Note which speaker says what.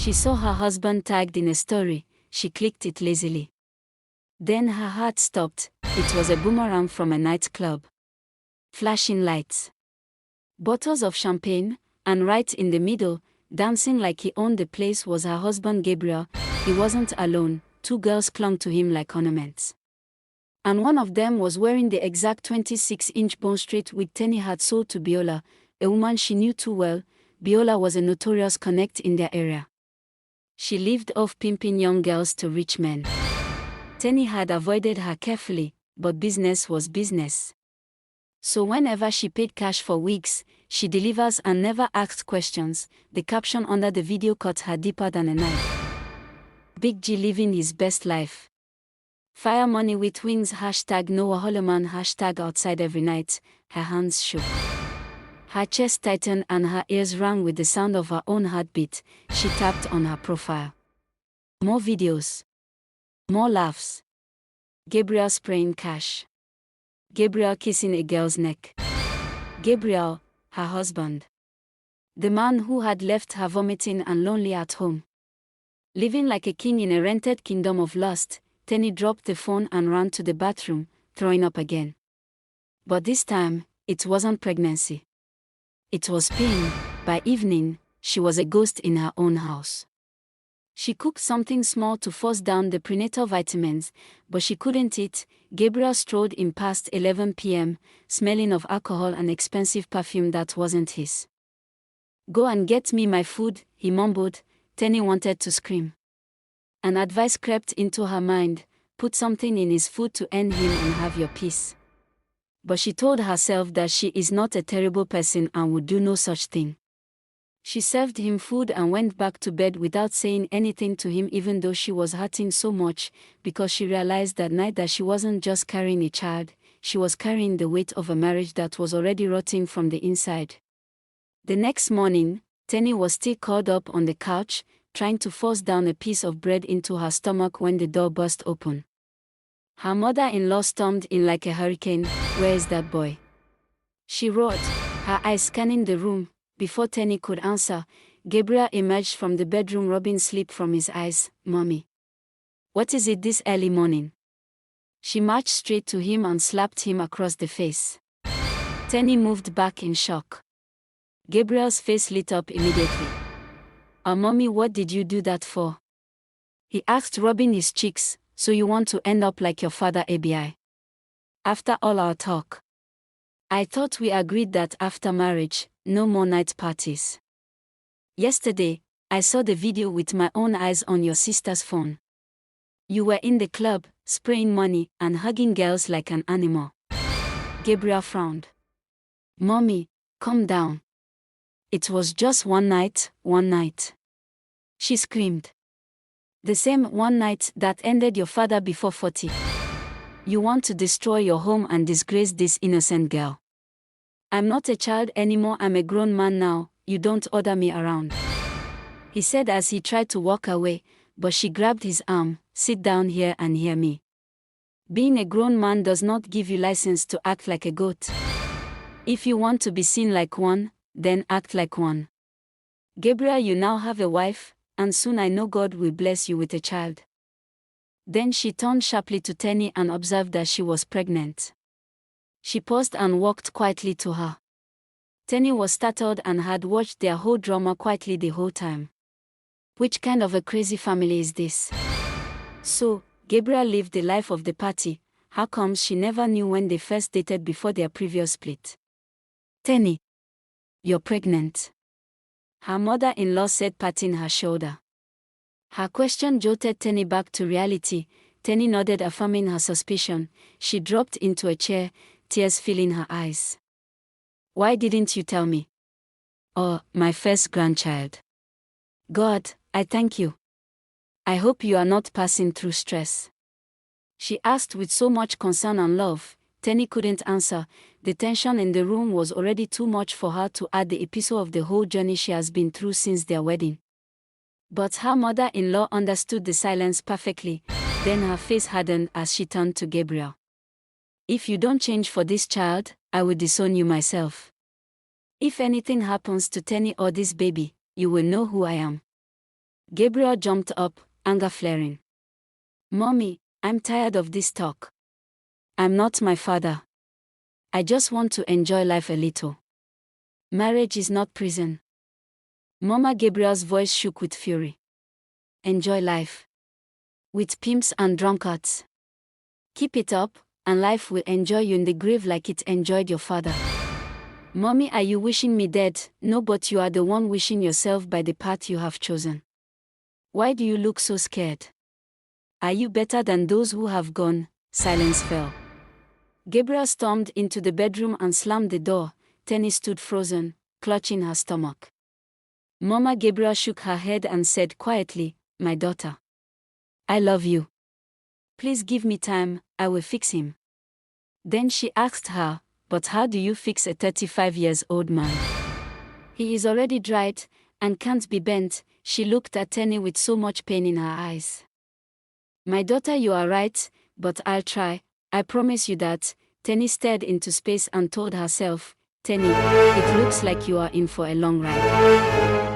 Speaker 1: She saw her husband tagged in a story. She clicked it lazily. Then her heart stopped. It was a boomerang from a nightclub. Flashing lights. Bottles of champagne, and right in the middle, dancing like he owned the place, was her husband Gabriel. He wasn't alone. 2 girls clung to him like ornaments. And one of them was wearing the exact 26-inch bone straight wig Tenny had sold to Biola, a woman she knew too well. Biola was a notorious connect in their area. She lived off pimping young girls to rich men. Tenny had avoided her carefully, but business was business. So whenever she paid cash for wigs, she delivers and never asked questions. The caption under the video cut her deeper than a knife. Big G living his best life. Fire money with wings, #Noah Holloman, #outside every night. Her hands shook. Her chest tightened and her ears rang with the sound of her own heartbeat. She tapped on her profile. More videos. More laughs. Gabriel spraying cash. Gabriel kissing a girl's neck. Gabriel, her husband. The man who had left her vomiting and lonely at home. Living like a king in a rented kingdom of lust, Tenny dropped the phone and ran to the bathroom, throwing up again. But this time, it wasn't pregnancy. It was pain. By evening, she was a ghost in her own house. She cooked something small to force down the prenatal vitamins, but she couldn't eat. Gabriel strolled in past 11 p.m., smelling of alcohol and expensive perfume that wasn't his. "Go and get me my food," he mumbled. Tenny wanted to scream. An advice crept into her mind: put something in his food to end him and have your peace. But she told herself that she is not a terrible person and would do no such thing. She served him food and went back to bed without saying anything to him, even though she was hurting so much, because she realized that night that she wasn't just carrying a child, she was carrying the weight of a marriage that was already rotting from the inside. The next morning, Tenny was still curled up on the couch, trying to force down a piece of bread into her stomach when the door burst open. Her mother-in-law stormed in like a hurricane. "Where is that boy?" she roared, her eyes scanning the room. Before Tenny could answer, Gabriel emerged from the bedroom, rubbing sleep from his eyes. "Mommy, what is it this early morning?" She marched straight to him and slapped him across the face. Tenny moved back in shock. Gabriel's face lit up immediately. Mommy, what did you do that for?" he asked, rubbing his cheeks. "So you want to end up like your father, ABI? After all our talk? I thought we agreed that after marriage, no more night parties. Yesterday, I saw the video with my own eyes on your sister's phone. You were in the club, spraying money, and hugging girls like an animal." Gabriel frowned. "Mommy, calm down. It was just one night. She screamed. "The same one night that ended your father before 40. You want to destroy your home and disgrace this innocent girl. I'm not a child anymore, I'm a grown man now, you don't order me around," he said as he tried to walk away, but she grabbed his arm. "Sit down here and hear me. Being a grown man does not give you license to act like a goat. If you want to be seen like one, then act like one. Gabriel, you now have a wife, and soon I know God will bless you with a child." Then she turned sharply to Tenny and observed that she was pregnant. She paused and walked quietly to her. Tenny was startled and had watched their whole drama quietly the whole time. Which kind of a crazy family is this? So, Gabriel lived the life of the party. How comes she never knew when they first dated before their previous split? "Tenny, you're pregnant," her mother-in-law said, patting her shoulder. Her question jolted Tenny back to reality. Tenny nodded, affirming her suspicion. She dropped into a chair, tears filling her eyes. "Why didn't you tell me?" "Oh, my first grandchild. God, I thank you. I hope you are not passing through stress," she asked with so much concern and love. Tenny couldn't answer. The tension in the room was already too much for her to add the episode of the whole journey she has been through since their wedding. But her mother-in-law understood the silence perfectly. Then her face hardened as she turned to Gabriel. "If you don't change for this child, I will disown you myself. If anything happens to Tenny or this baby, you will know who I am." Gabriel jumped up, anger flaring. Mommy, I'm tired of this talk. I'm not my father. I just want to enjoy life a little. Marriage is not prison. Mama Gabriel's voice shook with fury. Enjoy life. With pimps and drunkards. Keep it up, and life will enjoy you in the grave like it enjoyed your father. Mommy, are you wishing me dead? No, but you are the one wishing yourself by the path you have chosen. Why do you look so scared? Are you better than those who have gone? Silence fell. Gabriel stormed into the bedroom and slammed the door. Tenny stood frozen, clutching her stomach. Mama Gabriel shook her head and said quietly, "My daughter. I love you. Please give me time, I will fix him." Then she asked her, "But how do you fix a 35-year-old man? He is already dried, and can't be bent." She looked at Tenny with so much pain in her eyes. "My daughter, you are right, but I'll try, I promise you that." Tenny stared into space and told herself, "Tenny, it looks like you are in for a long ride."